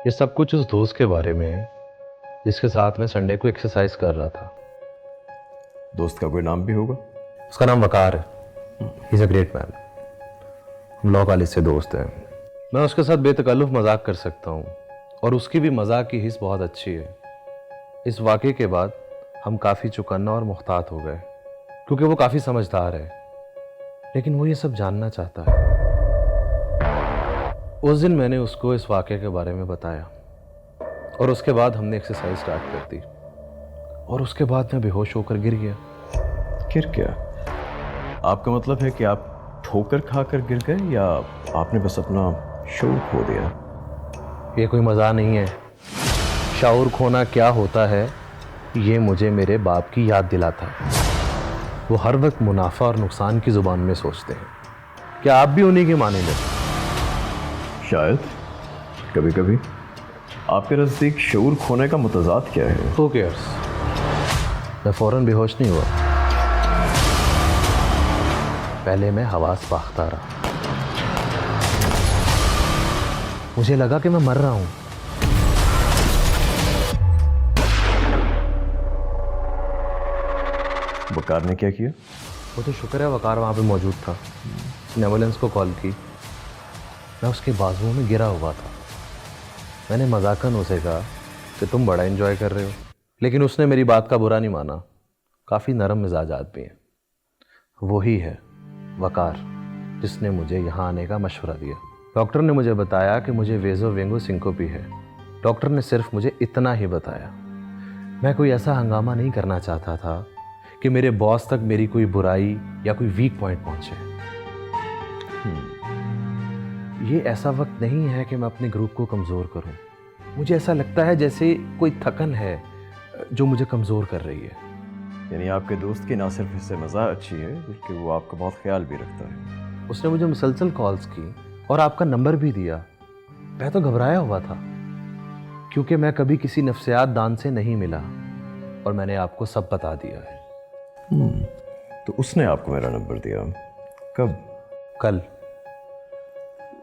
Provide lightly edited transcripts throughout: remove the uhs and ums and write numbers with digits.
ये सब कुछ उस दोस्त के बारे में है जिसके साथ मैं संडे को एक्सरसाइज कर रहा था। दोस्त का कोई नाम भी होगा? उसका नाम वकार है। He is a great man. हम लॉ कॉलेज से दोस्त हैं। मैं उसके साथ बेतकल्लुफ़ मजाक कर सकता हूँ और उसकी भी मजाक की हिस्स बहुत अच्छी है। इस वाक़े के बाद हम काफ़ी चौकन्ना और मुख्तात हो गए क्योंकि वो काफ़ी समझदार है, लेकिन वो ये सब जानना चाहता है। उस दिन मैंने उसको इस वाक़े के बारे में बताया और उसके बाद हमने एक्सरसाइज स्टार्ट कर दी और उसके बाद मैं बेहोश होकर गिर गया। गिर क्या? आपका मतलब है कि आप ठोकर खाकर गिर गए या आपने बस अपना शौर खो दिया? ये कोई मज़ा नहीं है। शऊर खोना क्या होता है ये मुझे मेरे बाप की याद दिलाता है। वो हर वक्त मुनाफा और नुकसान की ज़ुबान में सोचते हैं। क्या आप भी उन्हीं के मानेंगे? शायद कभी कभी। आपके नज़दीक शऊर खोने का मुतज़ाद क्या है? Who cares? मैं फ़ौरन बेहोश नहीं हुआ। पहले मैं हवास बाख्ता रहा। मुझे लगा कि मैं मर रहा हूं। वकार ने क्या किया? वो तो शुक्र है वकार वहां पे मौजूद था। उसने एम्बुलेंस को कॉल की। मैं उसके बाजुओं में गिरा हुआ था। मैंने मजाकन उसे कहा कि तुम बड़ा एंजॉय कर रहे हो, लेकिन उसने मेरी बात का बुरा नहीं माना। काफ़ी नरम मिजाज आदमी है। वही है वकार जिसने मुझे यहाँ आने का मशवरा दिया। डॉक्टर ने मुझे बताया कि मुझे वेजो वेंगो सिंकोपी है। डॉक्टर ने सिर्फ मुझे इतना ही बताया। मैं कोई ऐसा हंगामा नहीं करना चाहता था कि मेरे बॉस तक मेरी कोई बुराई या कोई वीक पॉइंट पहुंचे। ये ऐसा वक्त नहीं है कि मैं अपने ग्रुप को कमज़ोर करूं। मुझे ऐसा लगता है जैसे कोई थकन है जो मुझे कमज़ोर कर रही है। यानी आपके दोस्त की ना सिर्फ इससे मज़ाक अच्छी है बल्कि वो आपका बहुत ख्याल भी रखता है। उसने मुझे मुसलसल कॉल्स की और आपका नंबर भी दिया। मैं तो घबराया हुआ था क्योंकि मैं कभी किसी नफ्सियात दान से नहीं मिला और मैंने आपको सब बता दिया है। तो उसने आपको मेरा नंबर दिया कब? कल।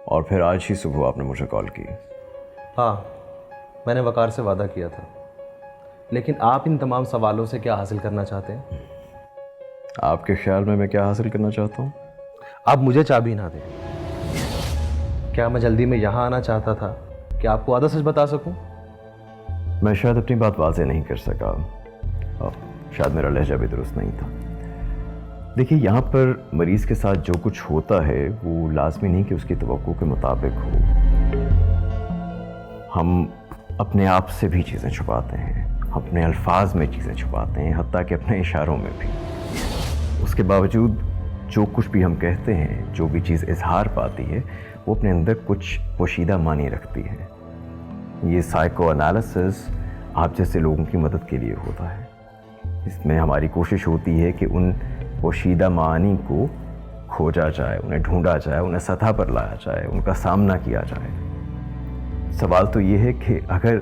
और फिर आज ही सुबह आपने मुझे कॉल की? हाँ, मैंने वकार से वादा किया था। लेकिन आप इन तमाम सवालों से क्या हासिल करना चाहते हैं? आपके ख्याल में मैं क्या हासिल करना चाहता हूँ? आप मुझे चाबी ना दें। क्या मैं जल्दी में यहाँ आना चाहता था कि आपको आधा सच बता सकूं? मैं शायद अपनी बात वाज़ेह नहीं कर सका और शायद मेरा लहजा भी दुरुस्त नहीं था। देखिए, यहाँ पर मरीज़ के साथ जो कुछ होता है वो लाजमी नहीं कि उसकी तवक्को के मुताबिक हो। हम अपने आप से भी चीज़ें छुपाते हैं, अपने अल्फाज में चीज़ें छुपाते हैं, हत्ता कि अपने इशारों में भी। उसके बावजूद जो कुछ भी हम कहते हैं, जो भी चीज़ इजहार पाती है, वो अपने अंदर कुछ पोशीदा मानी रखती है। ये साइको एनालिसिस आप जैसे लोगों की मदद के लिए होता है। इसमें हमारी कोशिश होती है कि उन पोशीदा मानी को खोजा जाए, उन्हें ढूंढा जाए, उन्हें सतह पर लाया जाए, उनका सामना किया जाए। सवाल तो ये है कि अगर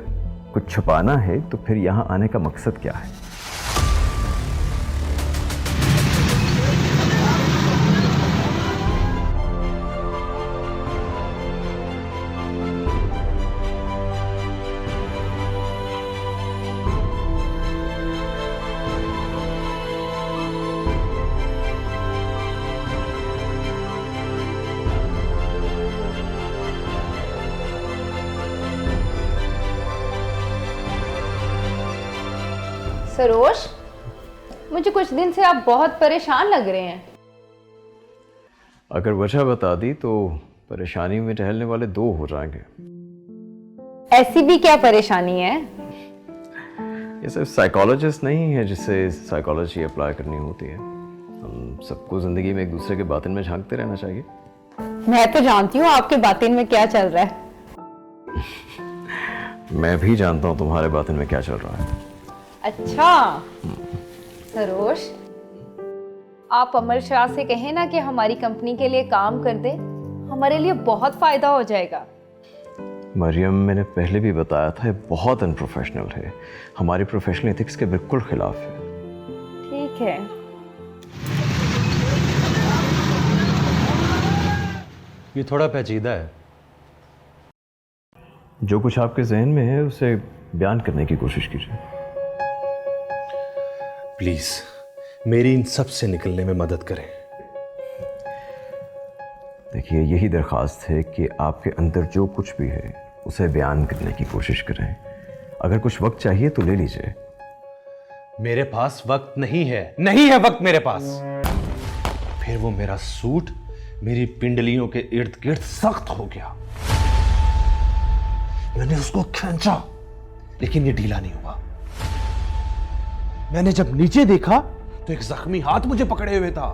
कुछ छुपाना है तो फिर यहाँ आने का मकसद क्या है? सरोज, मुझे कुछ दिन से आप बहुत परेशान लग रहे हैं। अगर वजह बता दी तो परेशानी में टहलने वाले दो हो जाएंगे। ऐसी भी क्या परेशानी है? ये सिर्फ साइकोलॉजिस्ट नहीं है जिससे साइकोलॉजी अप्लाई करनी होती है। हम सबको ज़िंदगी में एक दूसरे के बातिन में झांकते रहना चाहिए। मैं तो जानती हूँ आपके बातिन में क्या चल रहा है। मैं भी जानता हूँ तुम्हारे बातिन में क्या चल रहा है। अच्छा सरोज, आप अमर शाह से कहें ना कि हमारी कंपनी के लिए काम कर दे, हमारे लिए बहुत फायदा हो जाएगा। मरियम, मैंने पहले भी बताया था, ये बहुत अनप्रोफेशनल है, हमारी प्रोफेशनल एथिक्स के बिल्कुल खिलाफ है। ठीक है, ये थोड़ा पेचीदा है। जो कुछ आपके जहन में है उसे बयान करने की कोशिश कीजिए। प्लीज मेरी इन सब से निकलने में मदद करें। देखिए, यही दरख्वास्त है कि आपके अंदर जो कुछ भी है उसे बयान करने की कोशिश करें। अगर कुछ वक्त चाहिए तो ले लीजिए। मेरे पास वक्त नहीं है, नहीं है वक्त मेरे पास। फिर वो मेरा सूट मेरी पिंडलियों के इर्द गिर्द सख्त हो गया। मैंने उसको खींचा लेकिन ये ढीला नहीं हुआ। मैंने जब नीचे देखा तो एक जख्मी हाथ मुझे पकड़े हुए था।